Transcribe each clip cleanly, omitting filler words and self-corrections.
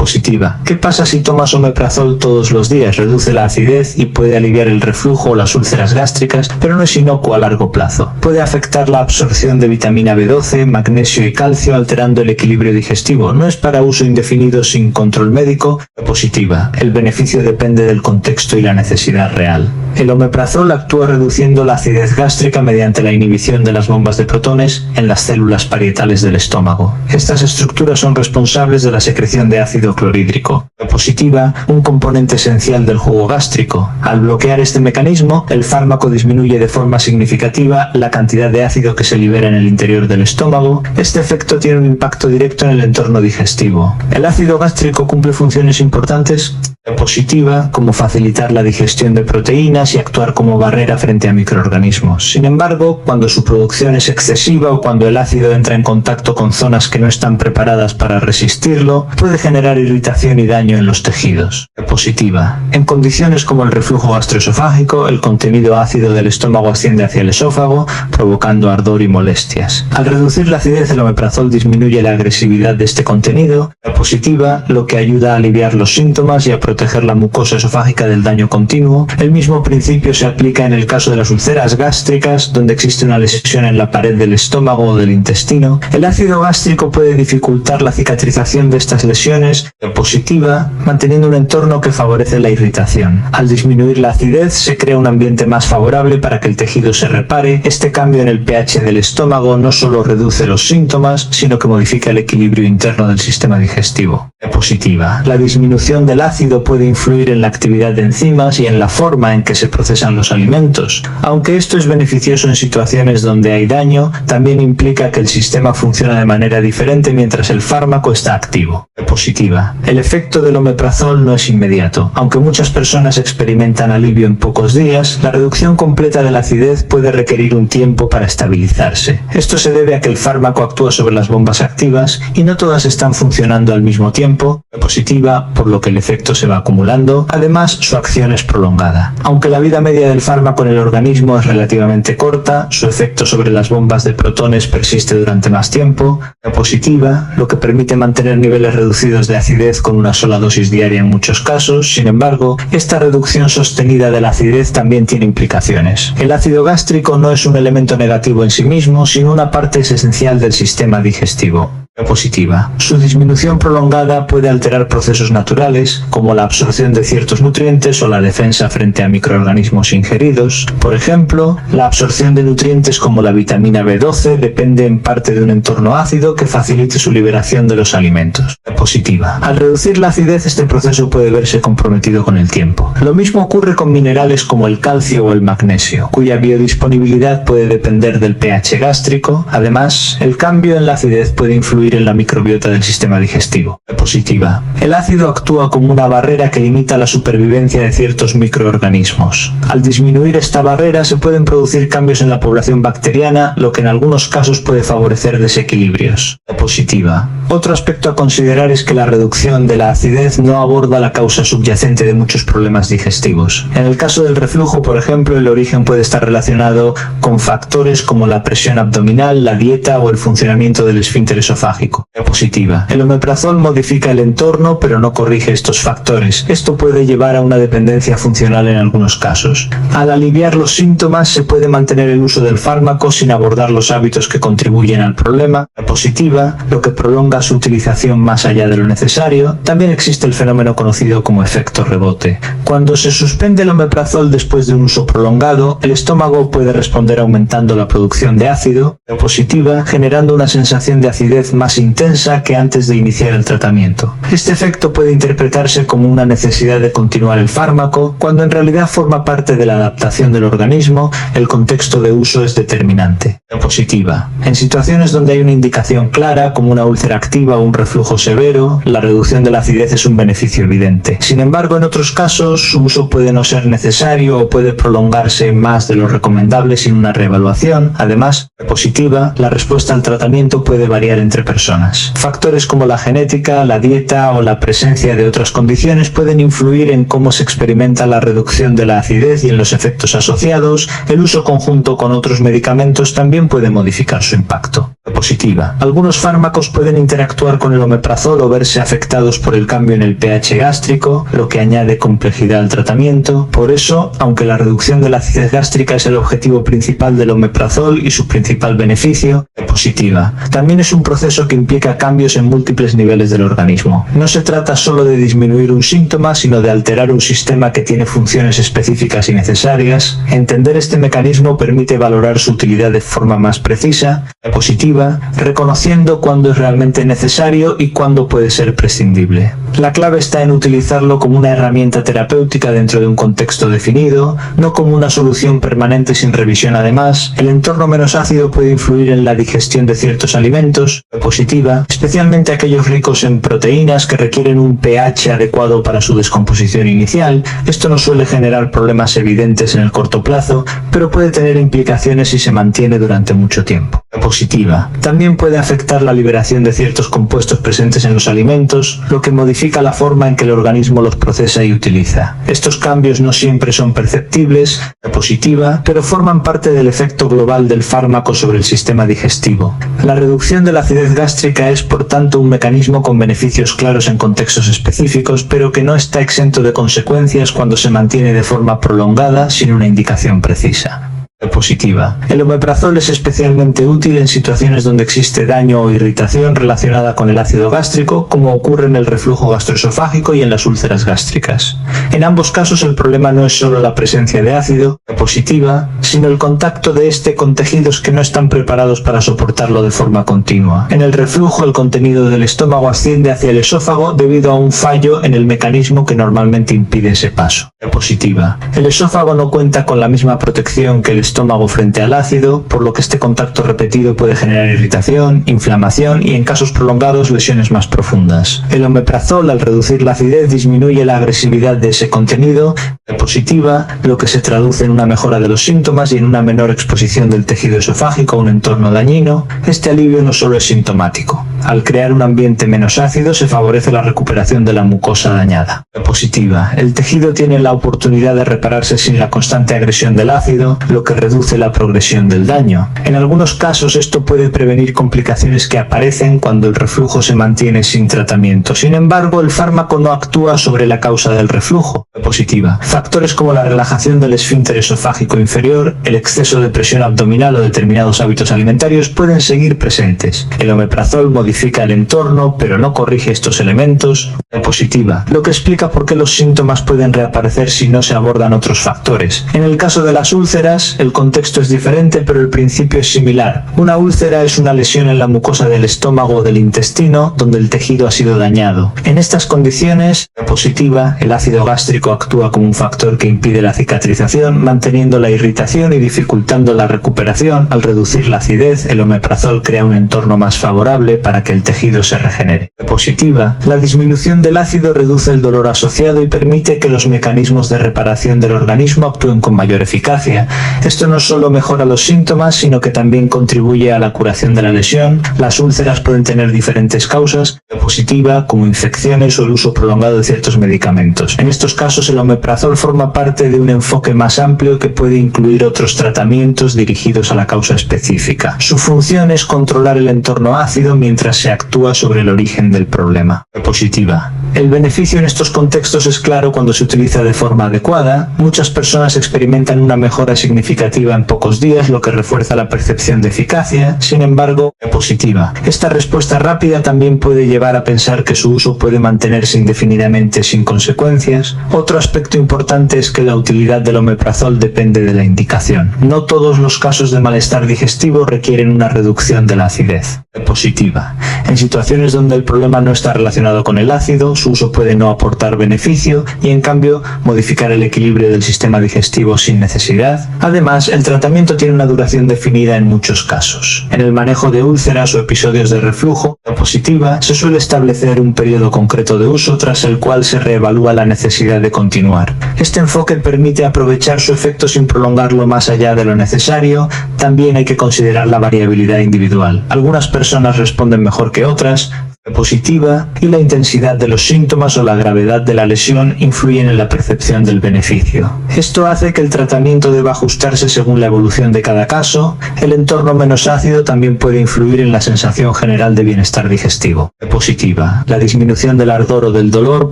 Positiva. ¿Qué pasa si tomas omeprazol todos los días? Reduce la acidez y puede aliviar el reflujo o las úlceras gástricas, pero no es inocuo a largo plazo. Puede afectar la absorción de vitamina B12, magnesio y calcio, alterando el equilibrio digestivo. No es para uso indefinido sin control médico. Positiva. El beneficio depende del contexto y la necesidad real. El omeprazol actúa reduciendo la acidez gástrica mediante la inhibición de las bombas de protones en las células parietales del estómago. Estas estructuras son responsables de la secreción de ácido clorhídrico. Positiva, un componente esencial del jugo gástrico. Al bloquear este mecanismo, el fármaco disminuye de forma significativa la cantidad de ácido que se libera en el interior del estómago. Este efecto tiene un impacto directo en el entorno digestivo. El ácido gástrico cumple funciones importantes positiva, como facilitar la digestión de proteínas y actuar como barrera frente a microorganismos. Sin embargo, cuando su producción es excesiva o cuando el ácido entra en contacto con zonas que no están preparadas para resistirlo, puede generar irritación y daño en los tejidos. Positiva. En condiciones como el reflujo gastroesofágico, el contenido ácido del estómago asciende hacia el esófago, provocando ardor y molestias. Al reducir la acidez, el omeprazol disminuye la agresividad de este contenido. Positiva, lo que ayuda a aliviar los síntomas y a proteger la mucosa esofágica del daño continuo. El mismo principio se aplica en el caso de las úlceras gástricas, donde existe una lesión en la pared del estómago o del intestino. El ácido gástrico puede dificultar la cicatrización de estas lesiones. Positiva, manteniendo un entorno que favorece la irritación. Al disminuir la acidez, se crea un ambiente más favorable para que el tejido se repare. Este cambio en el pH del estómago no solo reduce los síntomas, sino que modifica el equilibrio interno del sistema digestivo. Positiva. La disminución del ácido puede influir en la actividad de enzimas y en la forma en que se procesan los alimentos. Aunque esto es beneficioso en situaciones donde hay daño, también implica que el sistema funciona de manera diferente mientras el fármaco está activo. Positiva. El efecto del omeprazol no es inmediato. Aunque muchas personas experimentan alivio en pocos días, la reducción completa de la acidez puede requerir un tiempo para estabilizarse. Esto se debe a que el fármaco actúa sobre las bombas activas y no todas están funcionando al mismo tiempo. Positiva, por lo que el efecto se va acumulando. Además, su acción es prolongada. Aunque la vida media del fármaco en el organismo es relativamente corta, su efecto sobre las bombas de protones persiste durante más tiempo. Positiva, lo que permite mantener niveles reducidos de acidez con una sola dosis diaria en muchos casos. Sin embargo, esta reducción sostenida de la acidez también tiene implicaciones. El ácido gástrico no es un elemento negativo en sí mismo, sino una parte esencial del sistema digestivo. Positiva. Su disminución prolongada puede alterar procesos naturales, como la absorción de ciertos nutrientes o la defensa frente a microorganismos ingeridos. Por ejemplo, la absorción de nutrientes como la vitamina B12 depende en parte de un entorno ácido que facilite su liberación de los alimentos. Positiva. Al reducir la acidez, este proceso puede verse comprometido con el tiempo. Lo mismo ocurre con minerales como el calcio o el magnesio, cuya biodisponibilidad puede depender del pH gástrico. Además, el cambio en la acidez puede influir en la microbiota del sistema digestivo. Positiva. El ácido actúa como una barrera que limita la supervivencia de ciertos microorganismos. Al disminuir esta barrera se pueden producir cambios en la población bacteriana, lo que en algunos casos puede favorecer desequilibrios. Positiva. Otro aspecto a considerar es que la reducción de la acidez no aborda la causa subyacente de muchos problemas digestivos. En el caso del reflujo, por ejemplo, el origen puede estar relacionado con factores como la presión abdominal, la dieta o el funcionamiento del esfínter esofágico. Positiva. El omeprazol modifica el entorno, pero no corrige estos factores. Esto puede llevar a una dependencia funcional en algunos casos. Al aliviar los síntomas, se puede mantener el uso del fármaco sin abordar los hábitos que contribuyen al problema. Positiva, lo que prolonga su utilización más allá de lo necesario. También existe el fenómeno conocido como efecto rebote. Cuando se suspende el omeprazol después de un uso prolongado, el estómago puede responder aumentando la producción de ácido. Positiva, generando una sensación de acidez más intensa que antes de iniciar el tratamiento. Este efecto puede interpretarse como una necesidad de continuar el fármaco, cuando en realidad forma parte de la adaptación del organismo. El contexto de uso es determinante. Positiva. En situaciones donde hay una indicación clara, como una úlcera activa o un reflujo severo, la reducción de la acidez es un beneficio evidente. Sin embargo, en otros casos, su uso puede no ser necesario o puede prolongarse más de lo recomendable sin una reevaluación. Además, positiva, la respuesta al tratamiento puede variar entre personas. Factores como la genética, la dieta o la presencia de otras condiciones pueden influir en cómo se experimenta la reducción de la acidez y en los efectos asociados. El uso conjunto con otros medicamentos también puede modificar su impacto. Positiva. Algunos fármacos pueden interactuar con el omeprazol o verse afectados por el cambio en el pH gástrico, lo que añade complejidad al tratamiento. Por eso, aunque la reducción de la acidez gástrica es el objetivo principal del omeprazol y su principal beneficio, positiva. También es un proceso que implica cambios en múltiples niveles del organismo. No se trata solo de disminuir un síntoma, sino de alterar un sistema que tiene funciones específicas y necesarias. Entender este mecanismo permite valorar su utilidad de forma más precisa, positiva, reconociendo cuándo es realmente necesario y cuándo puede ser prescindible. La clave está en utilizarlo como una herramienta terapéutica dentro de un contexto definido, no como una solución permanente sin revisión. Además, el entorno menos ácido puede influir en la digestión de ciertos alimentos, positiva, especialmente aquellos ricos en proteínas que requieren un pH adecuado para su descomposición inicial. Esto no suele generar problemas evidentes en el corto plazo, pero puede tener implicaciones si se mantiene durante mucho tiempo. Positiva. También puede afectar la liberación de ciertos compuestos presentes en los alimentos, lo que modifica la forma en que el organismo los procesa y utiliza. Estos cambios no siempre son perceptibles, positiva, pero forman parte del efecto global del fármaco sobre el sistema digestivo. La reducción de la acidez gástrica es, por tanto, un mecanismo con beneficios claros en contextos específicos, pero que no está exento de consecuencias cuando se mantiene de forma prolongada sin una indicación precisa. Positiva. El omeprazol es especialmente útil en situaciones donde existe daño o irritación relacionada con el ácido gástrico, como ocurre en el reflujo gastroesofágico y en las úlceras gástricas. En ambos casos el problema no es solo la presencia de ácido, positiva, sino el contacto de este con tejidos que no están preparados para soportarlo de forma continua. En el reflujo el contenido del estómago asciende hacia el esófago debido a un fallo en el mecanismo que normalmente impide ese paso. Positiva. El esófago no cuenta con la misma protección que el estómago frente al ácido, por lo que este contacto repetido puede generar irritación, inflamación y en casos prolongados lesiones más profundas. El omeprazol, al reducir la acidez, disminuye la agresividad de ese contenido, positiva, lo que se traduce en una mejora de los síntomas y en una menor exposición del tejido esofágico a un entorno dañino. Este alivio no solo es sintomático. Al crear un ambiente menos ácido se favorece la recuperación de la mucosa dañada. Positiva. El tejido tiene la oportunidad de repararse sin la constante agresión del ácido, lo que reduce la progresión del daño. En algunos casos esto puede prevenir complicaciones que aparecen cuando el reflujo se mantiene sin tratamiento. Sin embargo, el fármaco no actúa sobre la causa del reflujo. Positiva. Factores como la relajación del esfínter esofágico inferior, el exceso de presión abdominal o determinados hábitos alimentarios pueden seguir presentes. El omeprazol modifica el entorno, pero no corrige estos elementos. Positiva. Lo que explica por qué los síntomas pueden reaparecer si no se abordan otros factores. En el caso de las úlceras, el contexto es diferente, pero el principio es similar. Una úlcera es una lesión en la mucosa del estómago o del intestino, donde el tejido ha sido dañado. En estas condiciones, positiva, el ácido gástrico actúa como un factor que impide la cicatrización, manteniendo la irritación y dificultando la recuperación. Al reducir la acidez, el omeprazol crea un entorno más favorable para que el tejido se regenere. Positiva, la disminución del ácido reduce el dolor asociado y permite que los mecanismos de reparación del organismo actúen con mayor eficacia. Esto no solo mejora los síntomas, sino que también contribuye a la curación de la lesión. Las úlceras pueden tener diferentes causas, positiva, como infecciones o el uso prolongado de ciertos medicamentos. En estos casos el omeprazol forma parte de un enfoque más amplio que puede incluir otros tratamientos dirigidos a la causa específica. Su función es controlar el entorno ácido mientras se actúa sobre el origen del problema. Positiva. El beneficio en estos contextos es claro cuando se utiliza de forma adecuada. Muchas personas experimentan una mejora significativa en pocos días, lo que refuerza la percepción de eficacia. Sin embargo, positiva. Esta respuesta rápida también puede llevar a pensar que su uso puede mantenerse indefinidamente sin consecuencias. Otro aspecto importante es que la utilidad del omeprazol depende de la indicación. No todos los casos de malestar digestivo requieren una reducción de la acidez. Positiva. En situaciones donde el problema no está relacionado con el ácido, su uso puede no aportar beneficio y en cambio modificar el equilibrio del sistema digestivo sin necesidad. Además, el tratamiento tiene una duración definida en muchos casos. En el manejo de úlceras o episodios de reflujo, positiva, se suele establecer un periodo concreto de uso tras el cual se reevalúa la necesidad de continuar. Este enfoque permite aprovechar su efecto sin prolongarlo más allá de lo necesario. También hay que considerar la variabilidad individual. Algunas personas responden mejor que otras. Positiva, y la intensidad de los síntomas o la gravedad de la lesión influyen en la percepción del beneficio. Esto hace que el tratamiento deba ajustarse según la evolución de cada caso. El entorno menos ácido también puede influir en la sensación general de bienestar digestivo. Positiva, la disminución del ardor o del dolor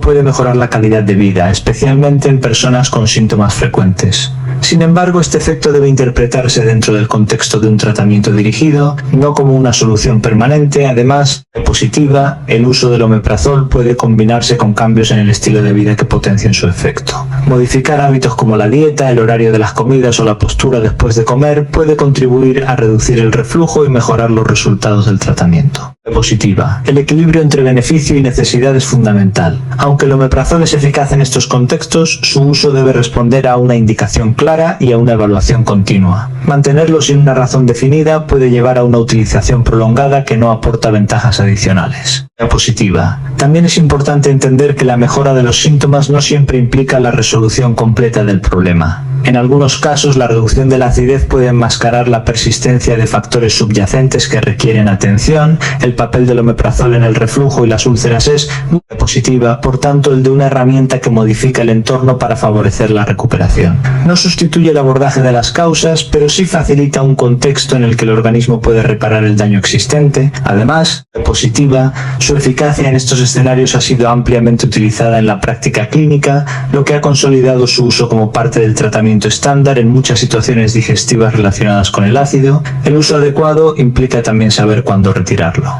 puede mejorar la calidad de vida, especialmente en personas con síntomas frecuentes. Sin embargo, este efecto debe interpretarse dentro del contexto de un tratamiento dirigido, no como una solución permanente. Además, positiva, el uso del omeprazol puede combinarse con cambios en el estilo de vida que potencien su efecto. Modificar hábitos como la dieta, el horario de las comidas o la postura después de comer puede contribuir a reducir el reflujo y mejorar los resultados del tratamiento. Positiva, el equilibrio entre beneficio y necesidad es fundamental. Aunque el omeprazol es eficaz en estos contextos, su uso debe responder a una indicación clara y a una evaluación continua. Mantenerlo sin una razón definida puede llevar a una utilización prolongada que no aporta ventajas adicionales. Positiva. También es importante entender que la mejora de los síntomas no siempre implica la resolución completa del problema. En algunos casos, la reducción de la acidez puede enmascarar la persistencia de factores subyacentes que requieren atención. El papel del omeprazol en el reflujo y las úlceras es muy positiva, por tanto, el de una herramienta que modifica el entorno para favorecer la recuperación. No sustituye el abordaje de las causas, pero sí facilita un contexto en el que el organismo puede reparar el daño existente. Además, positiva, su eficacia en estos escenarios ha sido ampliamente utilizada en la práctica clínica, lo que ha consolidado su uso como parte del tratamiento estándar en muchas situaciones digestivas relacionadas con el ácido. El uso adecuado implica también saber cuándo retirarlo.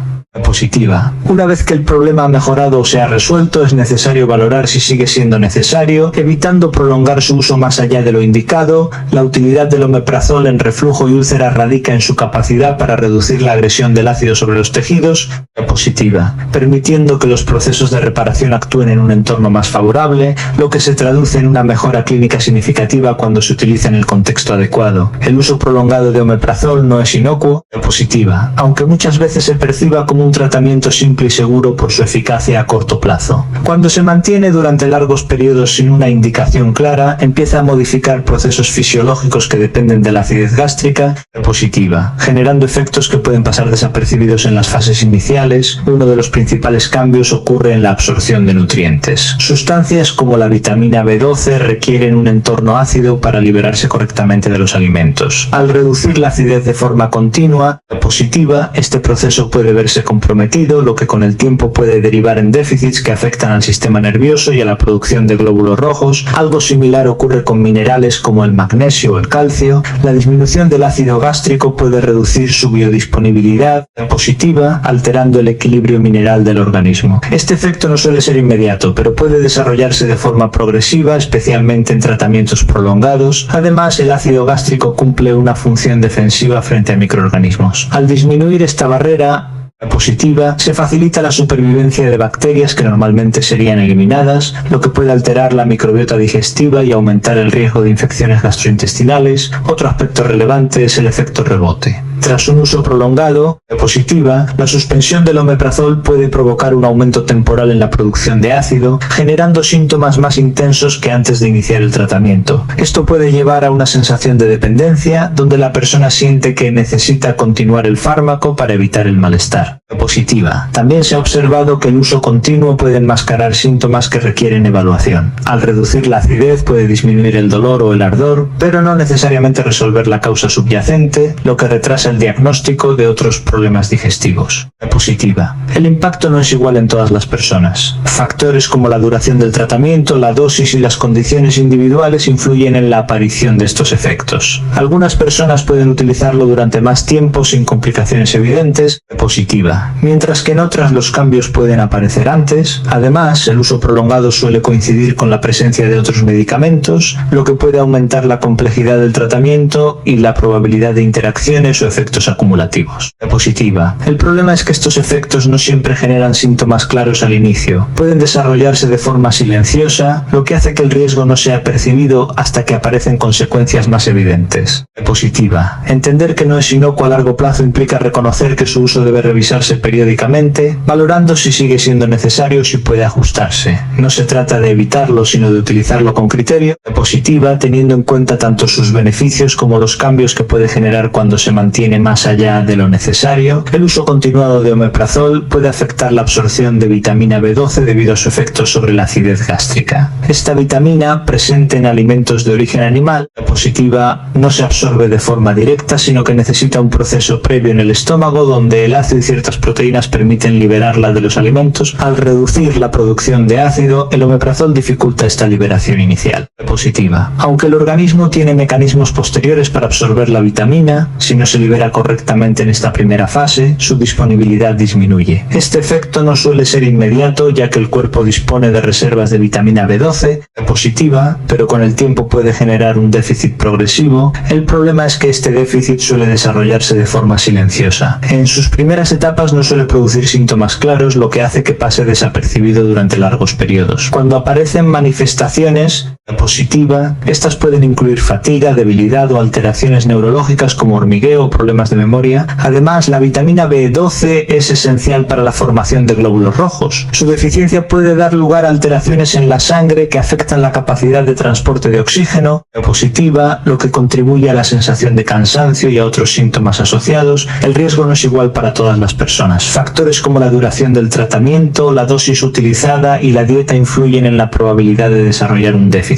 Positiva. Una vez que el problema ha mejorado o se ha resuelto, es necesario valorar si sigue siendo necesario, evitando prolongar su uso más allá de lo indicado. La utilidad del omeprazol en reflujo y úlceras radica en su capacidad para reducir la agresión del ácido sobre los tejidos. Positiva, permitiendo que los procesos de reparación actúen en un entorno más favorable, lo que se traduce en una mejora clínica significativa cuando se utiliza en el contexto adecuado. El uso prolongado de omeprazol no es inocuo. Positiva, aunque muchas veces se perciba como un tratamiento simple y seguro por su eficacia a corto plazo. Cuando se mantiene durante largos periodos sin una indicación clara, empieza a modificar procesos fisiológicos que dependen de la acidez gástrica. Positiva, generando efectos que pueden pasar desapercibidos en las fases iniciales. Uno de los principales cambios ocurre en la absorción de nutrientes. Sustancias como la vitamina B12 requieren un entorno ácido para liberarse correctamente de los alimentos. Al reducir la acidez de forma continua, positiva, este proceso puede verse comprometido, lo que con el tiempo puede derivar en déficits que afectan al sistema nervioso y a la producción de glóbulos rojos. Algo similar ocurre con minerales como el magnesio o el calcio. La disminución del ácido gástrico puede reducir su biodisponibilidad positiva, alterando el equilibrio mineral del organismo. Este efecto no suele ser inmediato, pero puede desarrollarse de forma progresiva, especialmente en tratamientos prolongados. Además, el ácido gástrico cumple una función defensiva frente a microorganismos. Al disminuir esta barrera positiva, se facilita la supervivencia de bacterias que normalmente serían eliminadas, lo que puede alterar la microbiota digestiva y aumentar el riesgo de infecciones gastrointestinales. Otro aspecto relevante es el efecto rebote. Tras un uso prolongado, positiva, la suspensión del omeprazol puede provocar un aumento temporal en la producción de ácido, generando síntomas más intensos que antes de iniciar el tratamiento. Esto puede llevar a una sensación de dependencia, donde la persona siente que necesita continuar el fármaco para evitar el malestar. Positiva. También se ha observado que el uso continuo puede enmascarar síntomas que requieren evaluación. Al reducir la acidez puede disminuir el dolor o el ardor, pero no necesariamente resolver la causa subyacente, lo que retrasa el diagnóstico de otros problemas digestivos. Positiva. El impacto no es igual en todas las personas. Factores como la duración del tratamiento, la dosis y las condiciones individuales influyen en la aparición de estos efectos. Algunas personas pueden utilizarlo durante más tiempo sin complicaciones evidentes. Positiva. Mientras que en otras los cambios pueden aparecer antes. Además, el uso prolongado suele coincidir con la presencia de otros medicamentos, lo que puede aumentar la complejidad del tratamiento y la probabilidad de interacciones o efectos acumulativos. Positiva. El problema es que estos efectos no siempre generan síntomas claros al inicio. Pueden desarrollarse de forma silenciosa, lo que hace que el riesgo no sea percibido hasta que aparecen consecuencias más evidentes. Positiva. Entender que no es inocuo a largo plazo implica reconocer que su uso debe revisarse revisarse periódicamente, valorando si sigue siendo necesario o si puede ajustarse. No se trata de evitarlo, sino de utilizarlo con criterio, positiva, teniendo en cuenta tanto sus beneficios como los cambios que puede generar cuando se mantiene más allá de lo necesario. El uso continuado de omeprazol puede afectar la absorción de vitamina B12 debido a su efecto sobre la acidez gástrica. Esta vitamina, presente en alimentos de origen animal, positiva, no se absorbe de forma directa, sino que necesita un proceso previo en el estómago donde el ácido y ciertas proteínas permiten liberarla de los alimentos. Al reducir la producción de ácido, el omeprazol dificulta esta liberación inicial. Positiva. Aunque el organismo tiene mecanismos posteriores para absorber la vitamina, si no se libera correctamente en esta primera fase, su disponibilidad disminuye. Este efecto no suele ser inmediato, ya que el cuerpo dispone de reservas de vitamina B12 positiva, pero con el tiempo puede generar un déficit progresivo. El problema es que este déficit suele desarrollarse de forma silenciosa. En sus primeras etapas no suele producir síntomas claros, lo que hace que pase desapercibido durante largos periodos. Cuando aparecen manifestaciones positiva, estas pueden incluir fatiga, debilidad o alteraciones neurológicas como hormigueo o problemas de memoria. Además, la vitamina B12 es esencial para la formación de glóbulos rojos. Su deficiencia puede dar lugar a alteraciones en la sangre que afectan la capacidad de transporte de oxígeno positiva, lo que contribuye a la sensación de cansancio y a otros síntomas asociados. El riesgo no es igual para todas las personas. Factores como la duración del tratamiento, la dosis utilizada y la dieta influyen en la probabilidad de desarrollar un déficit.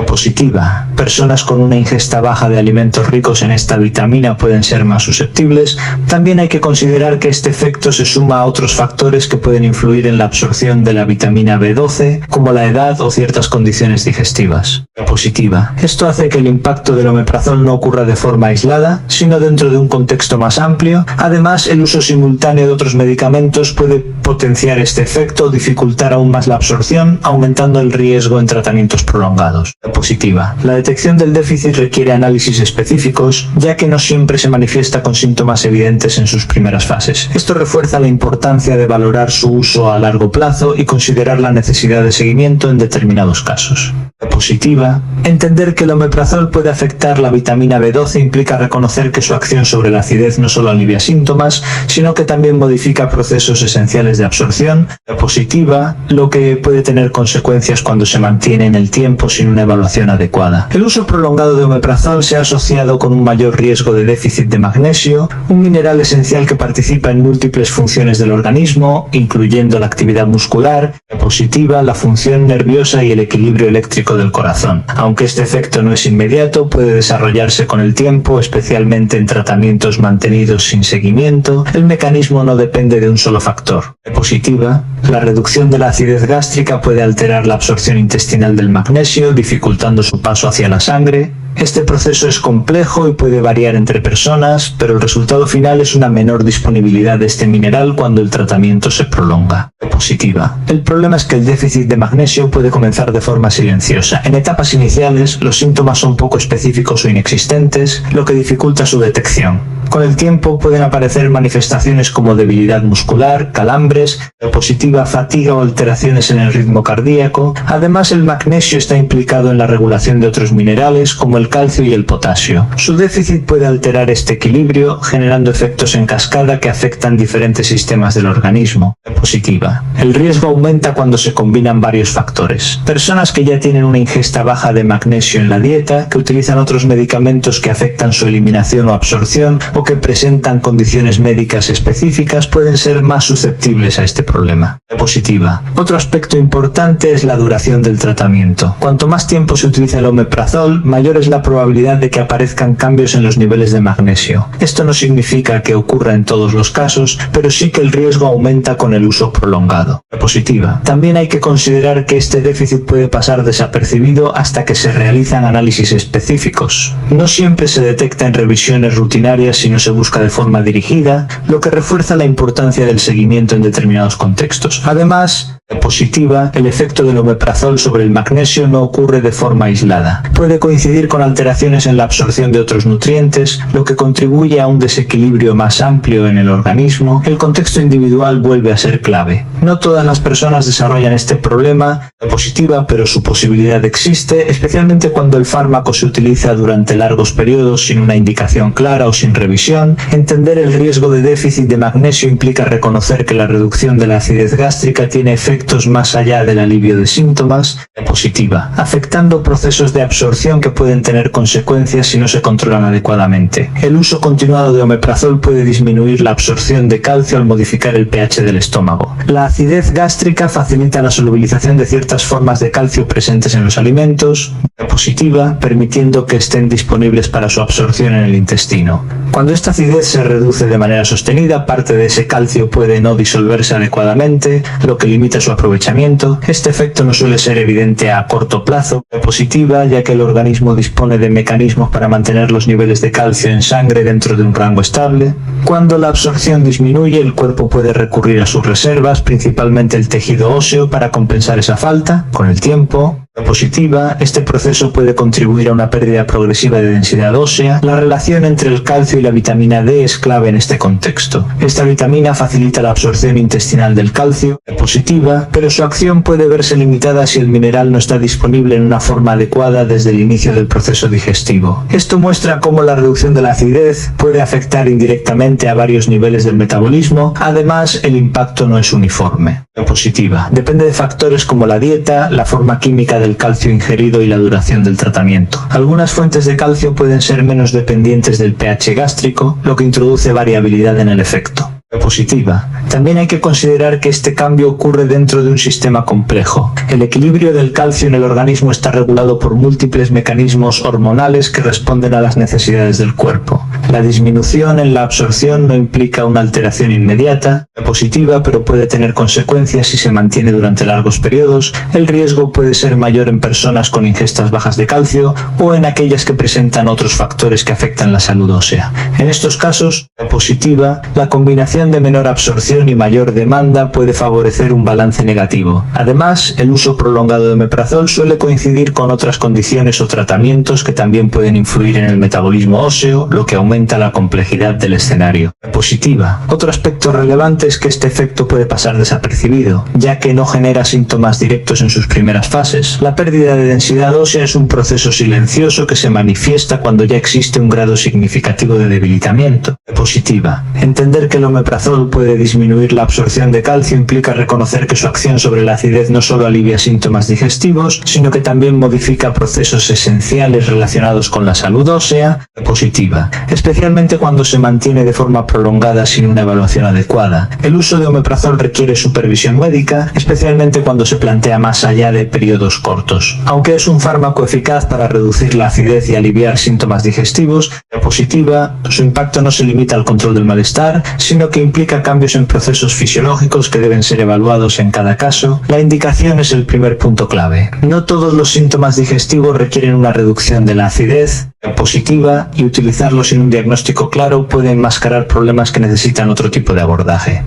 Positiva. Personas con una ingesta baja de alimentos ricos en esta vitamina pueden ser más susceptibles. También hay que considerar que este efecto se suma a otros factores que pueden influir en la absorción de la vitamina B12, como la edad o ciertas condiciones digestivas. Positiva. Esto hace que el impacto del omeprazol no ocurra de forma aislada, sino dentro de un contexto más amplio. Además, el uso simultáneo de otros medicamentos puede potenciar este efecto o dificultar aún más la absorción, aumentando el riesgo en tratamientos prolongados. Positiva. La detección del déficit requiere análisis específicos, ya que no siempre se manifiesta con síntomas evidentes en sus primeras fases. Esto refuerza la importancia de valorar su uso a largo plazo y considerar la necesidad de seguimiento en determinados casos. Positiva. Entender que el omeprazol puede afectar la vitamina B12 implica reconocer que su acción sobre la acidez no solo alivia síntomas, sino que también modifica procesos esenciales de absorción. Positiva, lo que puede tener consecuencias cuando se mantiene en el tiempo sin una evaluación adecuada. El uso prolongado de omeprazol se ha asociado con un mayor riesgo de déficit de magnesio, un mineral esencial que participa en múltiples funciones del organismo, incluyendo la actividad muscular, positiva, la función nerviosa y el equilibrio eléctrico del corazón. Aunque este efecto no es inmediato, puede desarrollarse con el tiempo, especialmente en tratamientos mantenidos sin seguimiento. El mecanismo no depende de un solo factor. Positiva, la reducción de la acidez gástrica puede alterar la absorción intestinal del magnesio, dificultando su paso hacia la sangre. Este proceso es complejo y puede variar entre personas, pero el resultado final es una menor disponibilidad de este mineral cuando el tratamiento se prolonga. Positiva. El problema es que el déficit de magnesio puede comenzar de forma silenciosa. En etapas iniciales, los síntomas son poco específicos o inexistentes, lo que dificulta su detección. Con el tiempo pueden aparecer manifestaciones como debilidad muscular, calambres, positiva, fatiga o alteraciones en el ritmo cardíaco. Además, el magnesio está implicado en la regulación de otros minerales como el calcio y el potasio. Su déficit puede alterar este equilibrio, generando efectos en cascada que afectan diferentes sistemas del organismo. Positiva. El riesgo aumenta cuando se combinan varios factores. Personas que ya tienen una ingesta baja de magnesio en la dieta, que utilizan otros medicamentos que afectan su eliminación o absorción, o que presentan condiciones médicas específicas pueden ser más susceptibles a este problema. Positiva. Otro aspecto importante es la duración del tratamiento. Cuanto más tiempo se utiliza el omeprazol, mayor es la probabilidad de que aparezcan cambios en los niveles de magnesio. Esto no significa que ocurra en todos los casos, pero sí que el riesgo aumenta con el uso prolongado. Positiva. También hay que considerar que este déficit puede pasar desapercibido hasta que se realizan análisis específicos. No siempre se detecta en revisiones rutinarias si no se busca de forma dirigida, lo que refuerza la importancia del seguimiento en determinados contextos. Además, Positiva, el efecto del omeprazol sobre el magnesio no ocurre de forma aislada. Puede coincidir con alteraciones en la absorción de otros nutrientes, lo que contribuye a un desequilibrio más amplio en el organismo. El contexto individual vuelve a ser clave. No todas las personas desarrollan este problema positiva, pero su posibilidad existe, especialmente cuando el fármaco se utiliza durante largos periodos sin una indicación clara o sin revisión. Entender el riesgo de déficit de magnesio implica reconocer que la reducción de la acidez gástrica tiene efectos más allá del alivio de síntomas positiva, afectando procesos de absorción que pueden tener consecuencias si no se controlan adecuadamente. El uso continuado de omeprazol puede disminuir la absorción de calcio al modificar el pH del estómago. La acidez gástrica facilita la solubilización de ciertas formas de calcio presentes en los alimentos, positiva, permitiendo que estén disponibles para su absorción en el intestino. Cuando esta acidez se reduce de manera sostenida, parte de ese calcio puede no disolverse adecuadamente, lo que limita su aprovechamiento. Este efecto no suele ser evidente a corto plazo. Positiva, ya que el organismo dispone de mecanismos para mantener los niveles de calcio en sangre dentro de un rango estable. Cuando la absorción disminuye, el cuerpo puede recurrir a sus reservas, principalmente el tejido óseo, para compensar esa falta. Con el tiempo, positiva, este proceso puede contribuir a una pérdida progresiva de densidad ósea. La relación entre el calcio y la vitamina D es clave en este contexto. Esta vitamina facilita la absorción intestinal del calcio, positiva, pero su acción puede verse limitada si el mineral no está disponible en una forma adecuada desde el inicio del proceso digestivo. Esto muestra cómo la reducción de la acidez puede afectar indirectamente a varios niveles del metabolismo. Además, el impacto no es uniforme. Positiva, depende de factores como la dieta, la forma química del calcio ingerido y la duración del tratamiento. Algunas fuentes de calcio pueden ser menos dependientes del pH gástrico, lo que introduce variabilidad en el efecto. Positiva. También hay que considerar que este cambio ocurre dentro de un sistema complejo. El equilibrio del calcio en el organismo está regulado por múltiples mecanismos hormonales que responden a las necesidades del cuerpo. La disminución en la absorción no implica una alteración inmediata, positiva, pero puede tener consecuencias si se mantiene durante largos periodos. El riesgo puede ser mayor en personas con ingestas bajas de calcio o en aquellas que presentan otros factores que afectan la salud ósea. En estos casos, positiva, la combinación de menor absorción y mayor demanda puede favorecer un balance negativo. Además, el uso prolongado de omeprazol suele coincidir con otras condiciones o tratamientos que también pueden influir en el metabolismo óseo, lo que aumenta la complejidad del escenario. Positiva. Otro aspecto relevante es que este efecto puede pasar desapercibido, ya que no genera síntomas directos en sus primeras fases. La pérdida de densidad ósea es un proceso silencioso que se manifiesta cuando ya existe un grado significativo de debilitamiento. Positiva. Entender que el omeprazol puede disminuir la absorción de calcio implica reconocer que su acción sobre la acidez no solo alivia síntomas digestivos, sino que también modifica procesos esenciales relacionados con la salud ósea. Positiva, especialmente cuando se mantiene de forma prolongada sin una evaluación adecuada. El uso de omeprazol requiere supervisión médica, especialmente cuando se plantea más allá de periodos cortos. Aunque es un fármaco eficaz para reducir la acidez y aliviar síntomas digestivos, positiva, su impacto no se limita al control del malestar, sino que implica cambios en procesos fisiológicos que deben ser evaluados en cada caso. La indicación es el primer punto clave. No todos los síntomas digestivos requieren una reducción de la acidez positiva, y utilizarlo sin un diagnóstico claro puede enmascarar problemas que necesitan otro tipo de abordaje.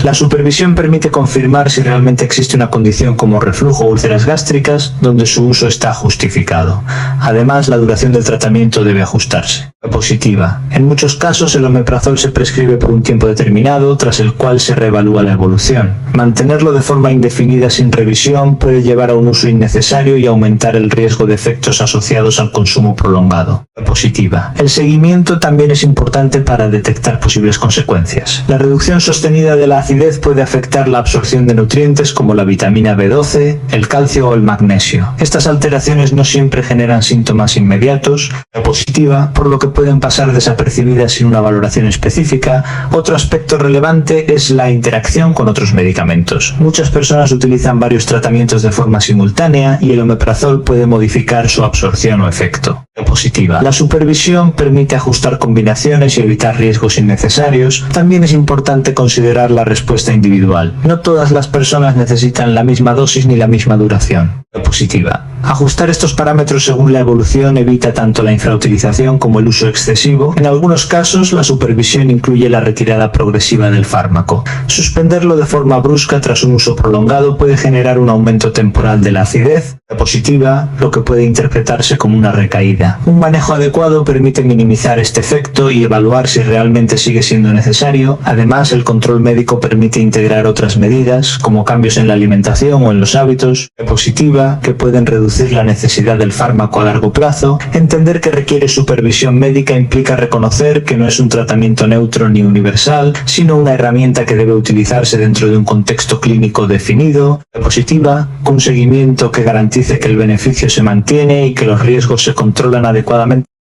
La supervisión permite confirmar si realmente existe una condición como reflujo o úlceras gástricas donde su uso está justificado. Además, la duración del tratamiento debe ajustarse. Positiva. En muchos casos el omeprazol se prescribe por un tiempo determinado, tras el cual se reevalúa la evolución. Mantenerlo de forma indefinida sin revisión puede llevar a un uso innecesario y aumentar el riesgo de efectos asociados al consumo prolongado. Positiva. El seguimiento también es importante para detectar posibles consecuencias. La reducción sostenida de la acidez puede afectar la absorción de nutrientes como la vitamina B12, el calcio o el magnesio. Estas alteraciones no siempre generan síntomas inmediatos. Positiva, por lo que pueden pasar desapercibidas sin una valoración específica. Otro aspecto relevante es la interacción con otros medicamentos. Muchas personas utilizan varios tratamientos de forma simultánea y el omeprazol puede modificar su absorción o efecto. Positiva. La supervisión permite ajustar combinaciones y evitar riesgos innecesarios. También es importante considerar la respuesta individual. No todas las personas necesitan la misma dosis ni la misma duración. Positiva. Ajustar estos parámetros según la evolución evita tanto la infrautilización como el uso excesivo. En algunos casos, la supervisión incluye la retirada progresiva del fármaco. Suspenderlo de forma brusca tras un uso prolongado puede generar un aumento temporal de la acidez positiva, lo que puede interpretarse como una recaída. Un manejo adecuado permite minimizar este efecto y evaluar si realmente sigue siendo necesario. Además, el control médico permite integrar otras medidas, como cambios en la alimentación o en los hábitos, positiva, que pueden reducir la necesidad del fármaco a largo plazo. Entender que requiere supervisión médica implica reconocer que no es un tratamiento neutro ni universal, sino una herramienta que debe utilizarse dentro de un contexto clínico definido. Positiva, un seguimiento que garantice que el beneficio se mantiene y que los riesgos se controlan adecuadamente.